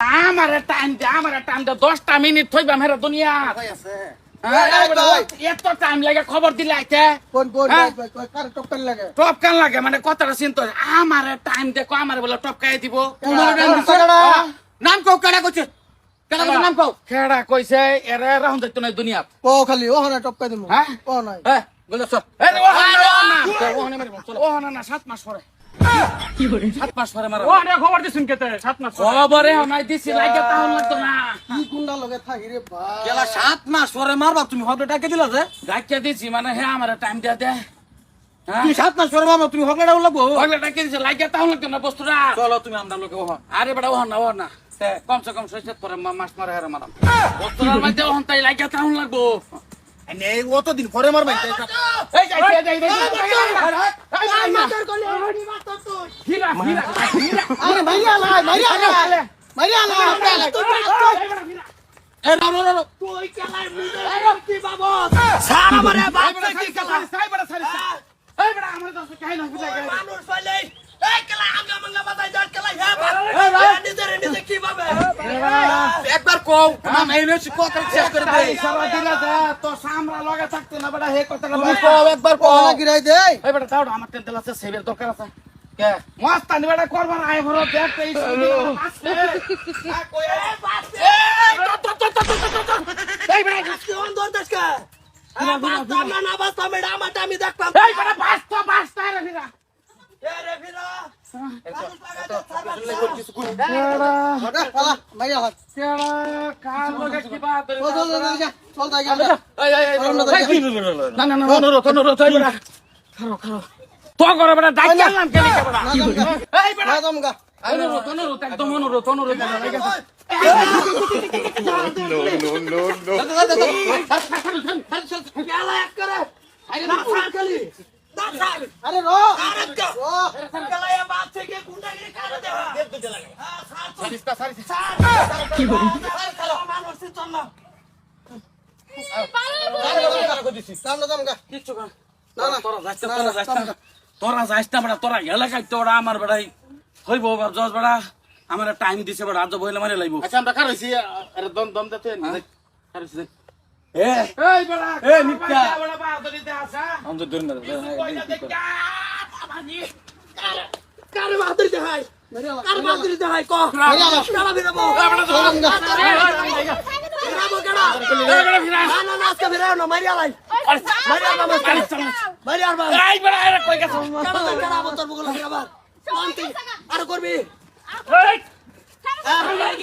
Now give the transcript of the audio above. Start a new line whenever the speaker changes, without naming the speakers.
আমারে টাইম দে 10টা মিনিট থইবা মেরা দুনিয়া এত টাইম লাগে খবর দিলে আইতে টপ কান লাগে মানে কথাটা চিন্তা আমারে টাইম দেখো আমারে বলে টপকাই দিব নাম কও কেডা কইছে কেডা কইছে নাম কও কেডা কইছে এরে রাহুন যাইতো না দুনিয়া
ও খালি ওহনা টপকাই দিমু
হ্যাঁ
ও নাই
বলে চল আরে ওহনা মারি চলো ওহনা না 7 মাস পরে 7 মাস পরে মারা
ওরে খবর দিছেন কেতে 7 মাস
খবরে নাই দিছি লাগে তাহলে লাগতো না
কি গুন্ডা লগে থাকি রে ভাই
গেলা 7 মাস পরে মারবা তুমি হবে টাকা দিলা যে
ডাকিয়ে দিছি মানে হে আমারে টাইম দিয়া দে হ্যাঁ
তুমি 7 মাস পরে মারবা তুমি হগড়া লাগবো
ওগুলা ডাকিয়ে দিছি লাগে তাহলে লাগতো না বস্তুটা
চলো তুমি আমরা লোকে ওহ
আরে বড় ওহনা কমসে কম 6 পরে মাস মারে হারে মারাম বস্তুটার মধ্যে ওহন তাই লাগে তাহলে লাগবো
এই অতদিন পরে মারবা
এই যাই ফিরা
আরে মাইয়া লাই মাইয়া লাই মাইয়া লাই
এ না
তুই কেলাই মুদে কি বাবা
সারা মারে বাপ
কি কেলাই এই বড় আমার তো কাই না ফিলা গেল
মানুষ পাইলে এই কেলা আমগা মঙ্গা বাজাই দর কেলা হ্যাঁ নিজে কি ভাবে একবার কও নাম এই নছি কো করে চেক করে দেই
সারা দিলা দে তো সামরা লগে থাকতে না বড় হে কথাটা
কও একবার কও
ওহনা গিরাই দে
এই বড় দাও আমার তেল আছে সেবের দরকার আছে কে মস্তানি বড় করবার আয় ভরো দেখতে এই আসছে কই এই বড়
আজকে অন দর দশকা বাস্তা না বাস্তা মেডা আমাটা আমি দেখতাম
এই বড় বাস্তা রে ফিরা
এ রে ভিরা
ওটা পালা মাইয়া হাত
কেডা কার লগে কি বাত
চল তাই গেল
না অনুরোধ এই বড় খারো তো করে বড় ডাক গেলাম কেলি কে বড় এই বড়
না দমগা
অনুরোধ একদম অনুরোধ লাগে
কেলা এক করে না খালি না খালি
আরে রো
আরেকা
রো
কেলা এ বাপ থেকে গুন্ডাগিরি করে দেওয়া দেব দিতে লাগে কি বলি মানুষ চল না
সামনে দমগা
কিচ্ছু কর
না না
তোরা যাইস না বড় তোরা এলাকায় তো ওরা আমার বেড়াই হইব বাপ জজ বড়া আমার টাইম দিছে বড় আজ বইলে মারে লাইব
আচ্ছা আমরা কার হইছি আরে দম দতে
এই বড়া
এই মিথ্যা
বড়া বাহাদুরি দে আসা
আমি তো দূর না
কারে বাহাদুরি দে হাই কারে বাহাদুরি দে হাই কো কারা বিরাবো
দমগা
বিরাবো কেডা না না আজকে বিরাও না মারিয়া লাই মারিয়া বাবা মারিয়া বাবা
এই বড়া এর কই গেছ
কেডা কেডা বতর বগল বিরাবার শান্তি আর করবি
এই